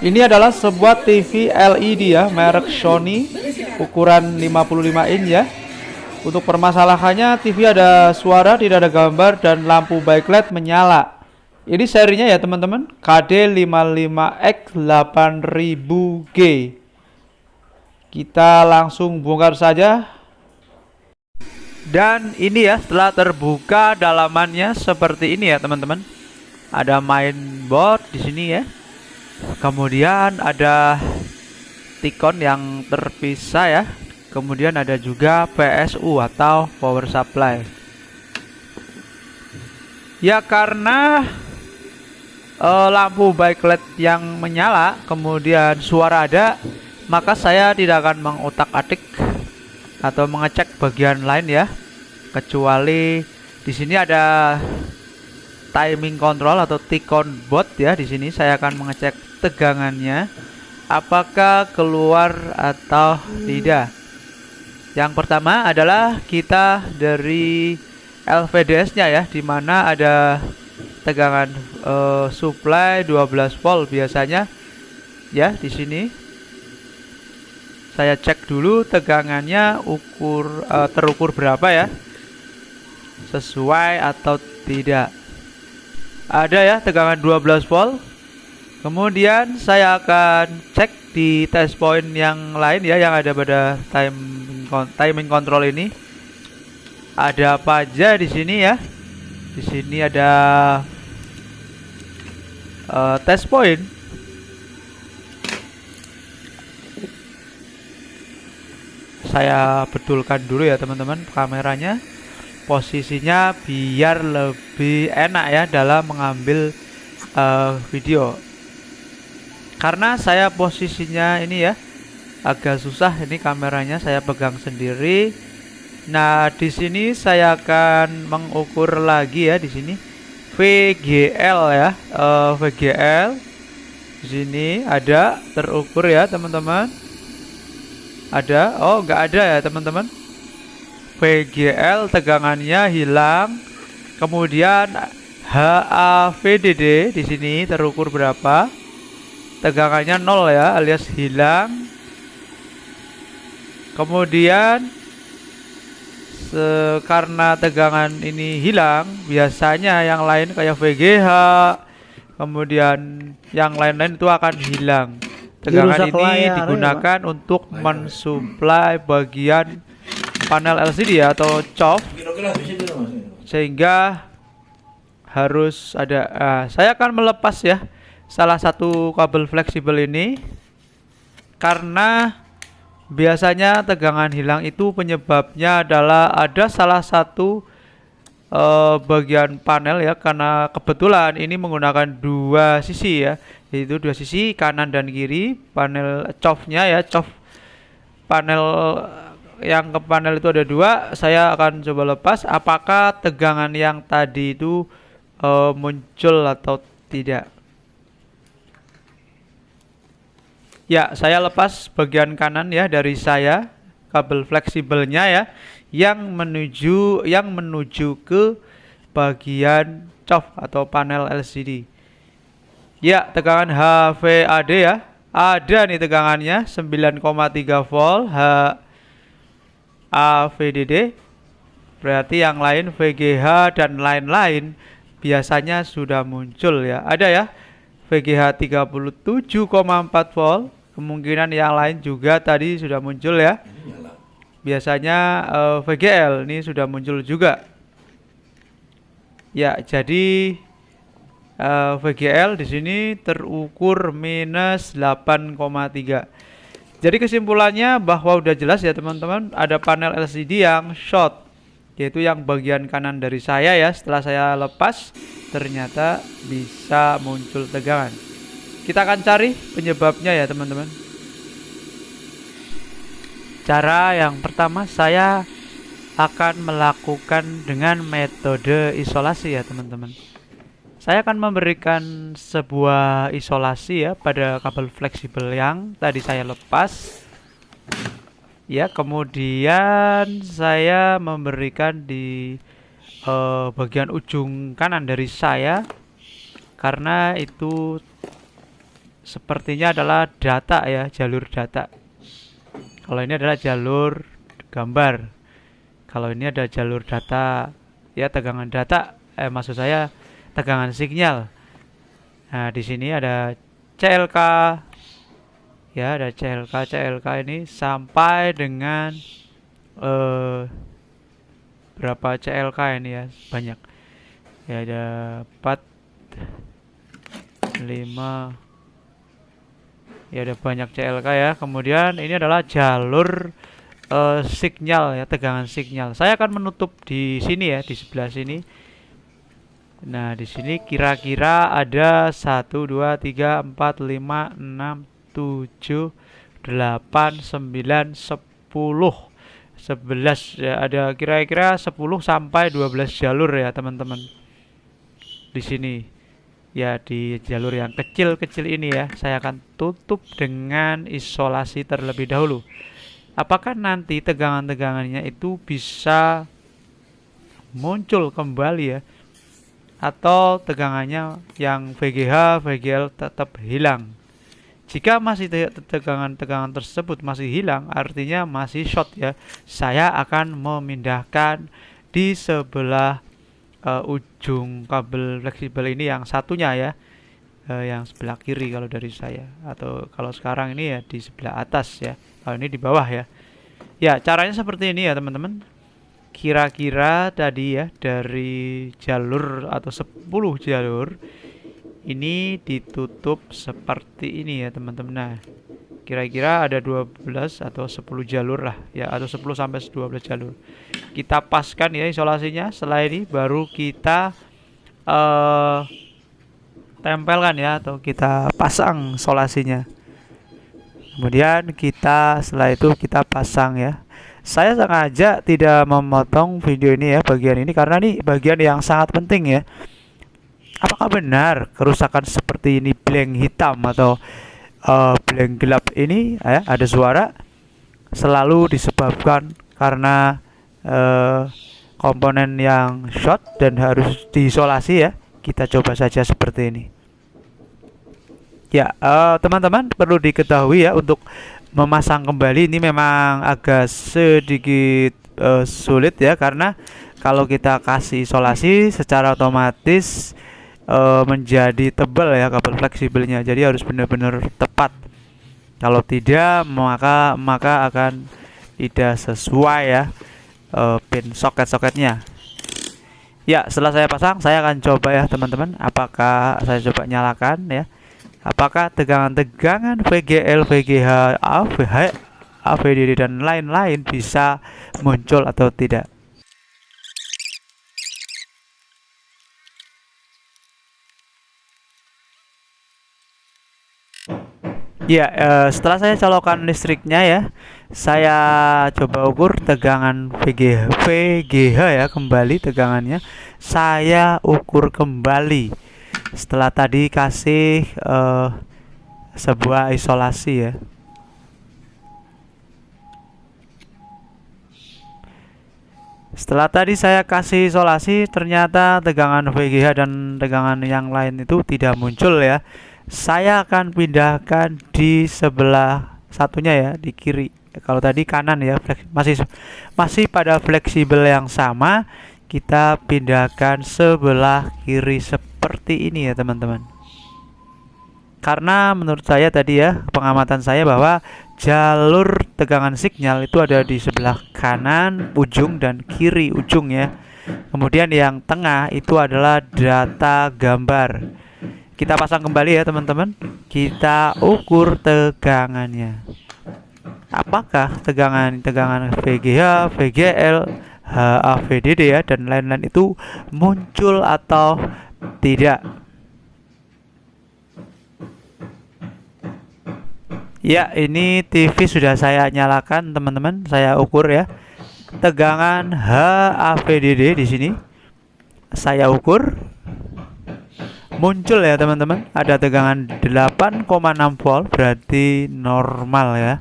Ini adalah sebuah TV LED ya, merek Sony, ukuran 55 inch ya. Untuk permasalahannya, TV ada suara, tidak ada gambar, dan lampu backlight menyala. Ini serinya ya teman-teman, KD55X 8000G. Kita langsung bongkar saja. Dan ini ya, setelah terbuka dalamannya seperti ini ya teman-teman. Ada mainboard di sini ya. Kemudian ada Ticon yang terpisah ya. Kemudian ada juga PSU atau power supply. Ya karena lampu backlight yang menyala, kemudian suara ada, maka saya tidak akan mengutak-atik atau mengecek bagian lain ya. Kecuali di sini ada timing control atau Ticon board ya. Di sini saya akan mengecek tegangannya apakah keluar atau tidak. Yang pertama adalah kita dari LVDS-nya ya, dimana ada tegangan supply 12 volt biasanya ya. Di sini saya cek dulu tegangannya terukur berapa ya, sesuai atau tidak. Ada ya tegangan 12 volt. Kemudian saya akan cek di test point yang lain ya, yang ada pada timing control ini. Ada apa aja di sini ya? Di sini ada test point. Saya betulkan dulu ya teman-teman kameranya, posisinya biar lebih enak ya dalam mengambil video. Karena saya posisinya ini ya agak susah, ini kameranya saya pegang sendiri. Nah, di sini saya akan mengukur lagi ya, di sini VGL ya, VGL di sini ada terukur ya teman-teman. Ada, oh nggak ada ya teman-teman. VGL tegangannya hilang. Kemudian HAVDD di sini terukur berapa? Tegangannya 0 ya, alias hilang. Kemudian karena tegangan ini hilang, biasanya yang lain kayak VGH, kemudian yang lain-lain itu akan hilang. Tegangan ini digunakan untuk mensuplai bagian panel LCD ya, atau COF, sehingga harus ada. Saya akan melepas ya salah satu kabel fleksibel ini, karena biasanya tegangan hilang itu penyebabnya adalah ada salah satu bagian panel ya, karena kebetulan ini menggunakan dua sisi ya, yaitu dua sisi kanan dan kiri panel COF-nya ya, COF panel yang ke panel itu ada dua. Saya akan coba lepas apakah tegangan yang tadi itu muncul atau tidak. Ya, saya lepas bagian kanan ya dari saya, kabel fleksibelnya ya, yang menuju ke bagian COF atau panel LCD. Ya, tegangan HVAD ya. Ada nih tegangannya 9,3 volt HAVDD. Berarti yang lain VGH dan lain-lain biasanya sudah muncul ya. Ada ya. VGH 37,4 volt. Kemungkinan yang lain juga tadi sudah muncul ya. Biasanya VGL ini sudah muncul juga. Ya, jadi VGL di sini terukur minus 8,3. Jadi kesimpulannya bahwa udah jelas ya teman-teman, ada panel LCD yang short, yaitu yang bagian kanan dari saya ya. Setelah saya lepas, ternyata bisa muncul tegangan. Kita akan cari penyebabnya ya teman-teman. Cara yang pertama, saya akan melakukan dengan metode isolasi ya teman-teman. Saya akan memberikan sebuah isolasi ya pada kabel fleksibel yang tadi saya lepas ya. Kemudian saya memberikan di bagian ujung kanan dari saya, karena itu sepertinya adalah data ya, jalur data. Kalau ini adalah jalur gambar. Kalau ini ada jalur data ya, tegangan data, maksud saya tegangan sinyal. Nah, di sini ada CLK ya, ada CLK ini sampai dengan berapa CLK ini ya, banyak ya, ada 4 5 ya, ada banyak CLK ya. Kemudian ini adalah jalur sinyal ya, tegangan sinyal. Saya akan menutup di sini ya, di sebelah sini. Nah, di sini kira-kira ada 1 2 3 4 5 6 7 8 9 10 11 ya, ada kira-kira 10 sampai 12 jalur ya, teman-teman. Di sini ya, di jalur yang kecil-kecil ini ya, saya akan tutup dengan isolasi terlebih dahulu. Apakah nanti tegangan-tegangannya itu bisa muncul kembali ya, atau tegangannya yang VGH, VGL tetap hilang? Jika masih tegangan-tegangan tersebut masih hilang, artinya masih short ya. Saya akan memindahkan di sebelah ujung kabel fleksibel ini yang satunya ya, yang sebelah kiri kalau dari saya, atau kalau sekarang ini ya di sebelah atas ya, kalau ini di bawah ya. Ya, caranya seperti ini ya, teman-teman. Kira-kira tadi ya, dari jalur atau 10 jalur ini ditutup seperti ini ya, teman-teman. Nah, kira-kira ada 12 atau 10 jalur lah ya, atau 10 sampai 12 jalur. Kita paskan ya isolasinya. Setelah ini baru kita tempelkan ya, atau kita pasang isolasinya. Kemudian kita setelah itu kita pasang ya. Saya sengaja tidak memotong video ini ya, bagian ini, karena ini bagian yang sangat penting ya. Apakah benar kerusakan seperti ini, blank hitam atau blank gelap ini ya, ada suara, selalu disebabkan karena komponen yang short dan harus diisolasi ya. Kita coba saja seperti ini. Ya, teman-teman perlu diketahui ya, untuk memasang kembali ini memang agak sedikit sulit ya, karena kalau kita kasih isolasi secara otomatis menjadi tebal ya kabel fleksibelnya, jadi harus benar-benar tepat. Kalau tidak maka akan tidak sesuai ya pin soket-soketnya. Ya, setelah saya pasang, saya akan coba ya, teman-teman. Apakah saya coba nyalakan ya? Apakah tegangan-tegangan VGL, VGH, AVH, AVDD dan lain-lain bisa muncul atau tidak? Ya, setelah saya colokan listriknya ya, saya coba ukur tegangan VGH ya, kembali tegangannya. Saya ukur kembali setelah tadi kasih sebuah isolasi ya. Setelah tadi saya kasih isolasi, ternyata tegangan VGH dan tegangan yang lain itu tidak muncul ya. Saya akan pindahkan di sebelah satunya ya, di kiri. Kalau tadi kanan ya, masih pada fleksibel yang sama, kita pindahkan sebelah kiri seperti ini ya, teman-teman. Karena menurut saya tadi ya, pengamatan saya bahwa jalur tegangan sinyal itu ada di sebelah kanan ujung dan kiri ujung ya. Kemudian yang tengah itu adalah data gambar. Kita pasang kembali ya, teman-teman. Kita ukur tegangannya. Apakah tegangan VGH, VGL, HAVDD ya dan lain-lain itu muncul atau tidak? Ya, ini TV sudah saya nyalakan, teman-teman. Saya ukur ya. Tegangan HAVDD di sini saya ukur. Muncul ya, teman-teman. Ada tegangan 8,6 volt, berarti normal ya.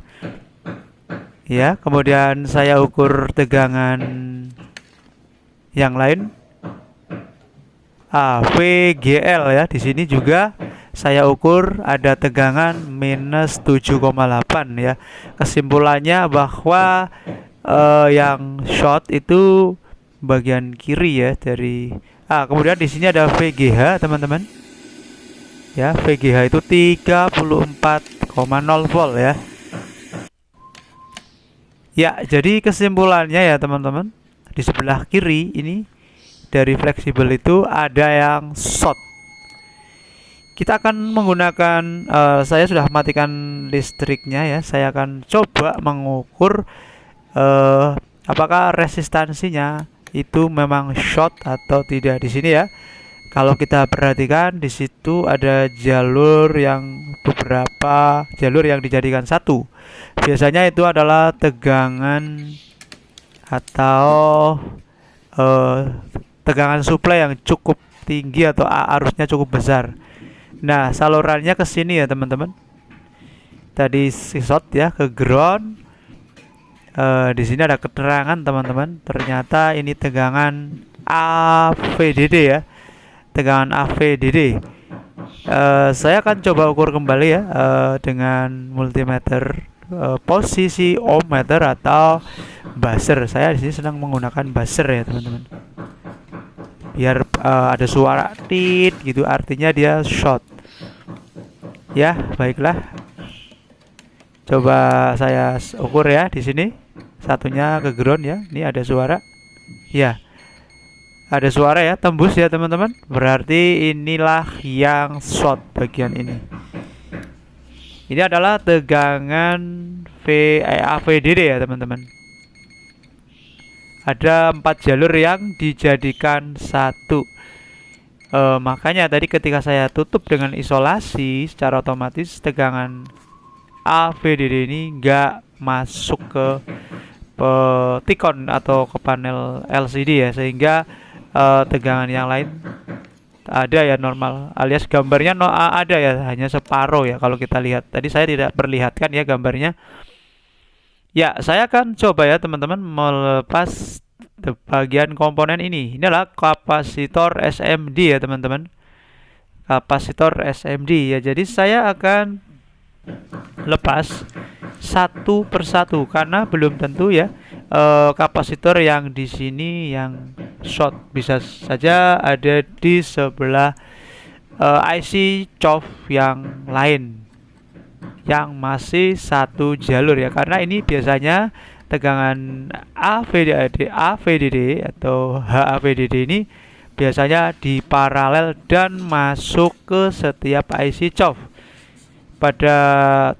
Ya, kemudian saya ukur tegangan yang lain. VGL ya, di sini juga saya ukur ada tegangan minus 7,8 ya. Kesimpulannya bahwa yang short itu bagian kiri ya dari kemudian di sini ada VGH teman-teman. Ya, VGH itu 34,0 volt ya. Ya, jadi kesimpulannya ya teman-teman, di sebelah kiri ini dari fleksibel itu ada yang short. Kita akan menggunakan saya sudah matikan listriknya ya. Saya akan coba mengukur apakah resistansinya itu memang short atau tidak di sini ya. Kalau kita perhatikan di situ ada beberapa jalur yang dijadikan satu. Biasanya itu adalah tegangan atau tegangan suplai yang cukup tinggi atau arusnya cukup besar. Nah, salurannya ke sini ya teman-teman. Tadi short ya ke ground. Di sini ada keterangan teman-teman. Ternyata ini tegangan AVDD ya. Tegangan AVDD. Saya akan coba ukur kembali ya dengan multimeter posisi ohmmeter atau buzzer. Saya di sini sedang menggunakan buzzer ya teman-teman. Biar ada suara tit gitu, artinya dia short. Ya, baiklah. Coba saya ukur ya di sini. Satunya ke ground ya. Ini ada suara. Ya. Ada suara ya, tembus ya teman-teman. Berarti inilah yang short bagian ini. Ini adalah tegangan AVDD ya teman-teman. Ada 4 jalur yang dijadikan satu. Makanya tadi ketika saya tutup dengan isolasi, secara otomatis tegangan AVDD ini nggak masuk ke T-con atau ke panel LCD ya, sehingga tegangan yang lain ada ya normal, alias gambarnya ada ya hanya separuh ya. Kalau kita lihat tadi saya tidak perlihatkan ya gambarnya. Ya, saya akan coba ya teman-teman melepas bagian komponen ini. Ini adalah kapasitor SMD ya teman-teman. Kapasitor SMD ya. Jadi saya akan lepas satu persatu karena belum tentu ya kapasitor yang di sini yang short, bisa saja ada di sebelah IC COF yang lain yang masih satu jalur ya, karena ini biasanya tegangan AVDD atau HAVDD ini biasanya di paralel dan masuk ke setiap IC COF. Pada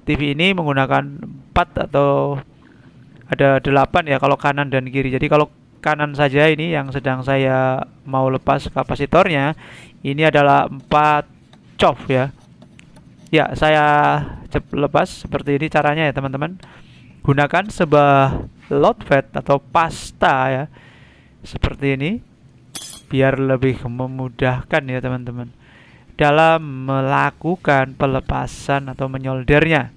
TV ini menggunakan 4 atau ada 8 ya kalau kanan dan kiri. Jadi kalau kanan saja ini yang sedang saya mau lepas kapasitornya, ini adalah 4 COF ya. Ya, saya lepas seperti ini caranya ya teman-teman. Gunakan sebuah load pad atau pasta ya, seperti ini, biar lebih memudahkan ya teman-teman dalam melakukan pelepasan atau menyoldernya.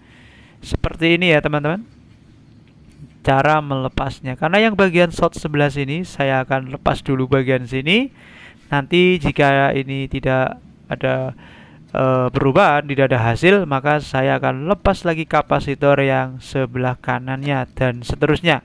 Seperti ini ya teman-teman cara melepasnya. Karena yang bagian short sebelah sini saya akan lepas dulu bagian sini. Nanti jika ini tidak ada perubahan, tidak ada hasil, maka saya akan lepas lagi kapasitor yang sebelah kanannya dan seterusnya.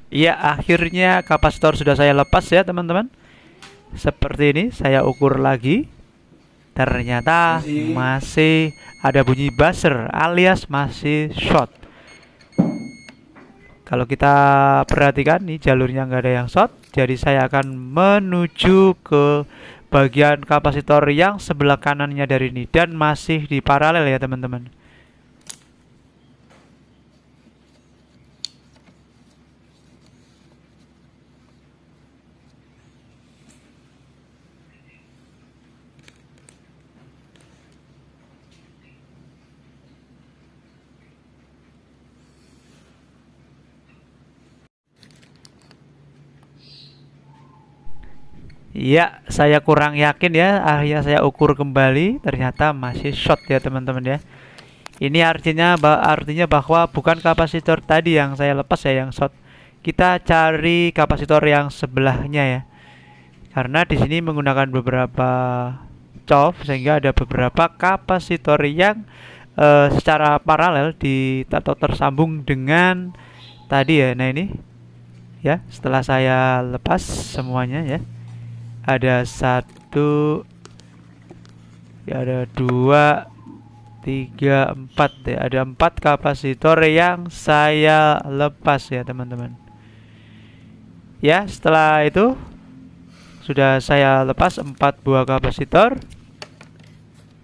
Ya, akhirnya kapasitor sudah saya lepas ya teman-teman. Seperti ini, saya ukur lagi. Ternyata masih ada bunyi buzzer alias masih short. Kalau kita perhatikan nih jalurnya nggak ada yang short, jadi saya akan menuju ke bagian kapasitor yang sebelah kanannya dari ini dan masih di paralel ya teman-teman. Ya, saya kurang yakin ya. Akhirnya saya ukur kembali, ternyata masih short ya teman-teman ya. Ini artinya bahwa bukan kapasitor tadi yang saya lepas ya yang short. Kita cari kapasitor yang sebelahnya ya. Karena di sini menggunakan beberapa COV sehingga ada beberapa kapasitor yang secara paralel atau tersambung dengan tadi ya. Nah ini ya, setelah saya lepas semuanya ya. Ada satu, ya ada dua, tiga, empat ya. Ada 4 kapasitor yang saya lepas ya teman-teman. Ya, setelah itu sudah saya lepas 4 buah kapasitor.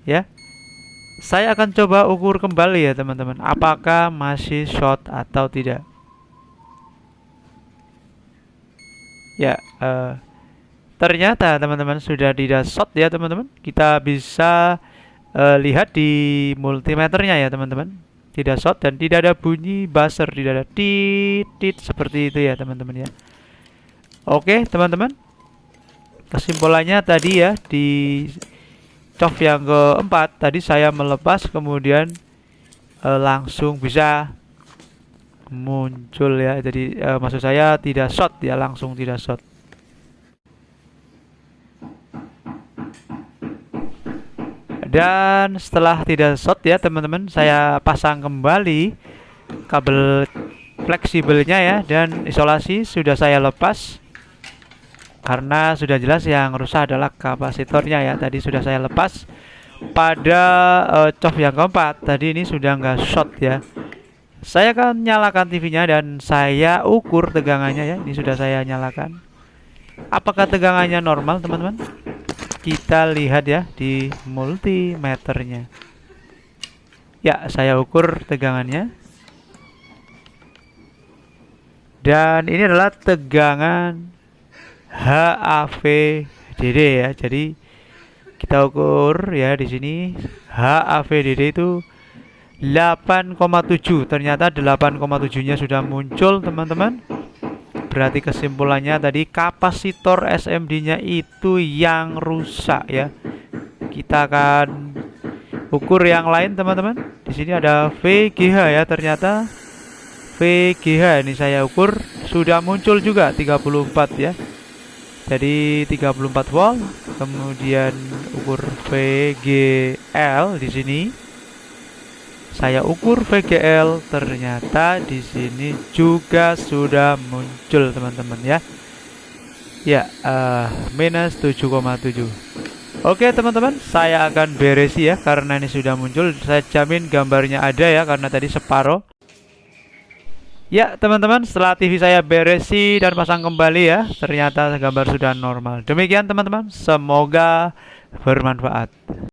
Ya, saya akan coba ukur kembali ya teman-teman, apakah masih short atau tidak. Ya, ternyata teman-teman sudah tidak short ya teman-teman. Kita bisa lihat di multimeternya ya teman-teman, tidak short dan tidak ada bunyi buzzer, tidak ada tit seperti itu ya teman-teman ya. Oke teman-teman, kesimpulannya tadi ya di COV yang keempat tadi saya melepas kemudian langsung bisa muncul ya. Jadi maksud saya tidak short ya, langsung tidak short. Dan setelah tidak short ya teman-teman, saya pasang kembali kabel fleksibelnya ya, dan isolasi sudah saya lepas karena sudah jelas yang rusak adalah kapasitornya ya. Tadi sudah saya lepas pada COV yang keempat. Tadi ini sudah nggak short ya. Saya akan nyalakan TV-nya dan saya ukur tegangannya ya. Ini sudah saya nyalakan. Apakah tegangannya normal teman-teman? Kita lihat ya di multimeternya. Ya, saya ukur tegangannya. Dan ini adalah tegangan HAVDD ya. Jadi kita ukur ya di sini HAVDD itu 8,7. Ternyata 8,7-nya sudah muncul teman-teman. Berarti kesimpulannya tadi kapasitor SMD-nya itu yang rusak ya. Kita akan ukur yang lain teman-teman. Di sini ada VGH ya, ternyata VGH ini saya ukur sudah muncul juga 34 ya. Jadi 34 volt. Kemudian ukur VGL di sini. Saya ukur VGL, ternyata di sini juga sudah muncul teman-teman ya. Ya, minus 7,7. Oke teman-teman, saya akan beresi ya karena ini sudah muncul. Saya jamin gambarnya ada ya karena tadi separuh. Ya teman-teman, setelah TV saya beresi dan pasang kembali ya, ternyata gambar sudah normal. Demikian teman-teman, semoga bermanfaat.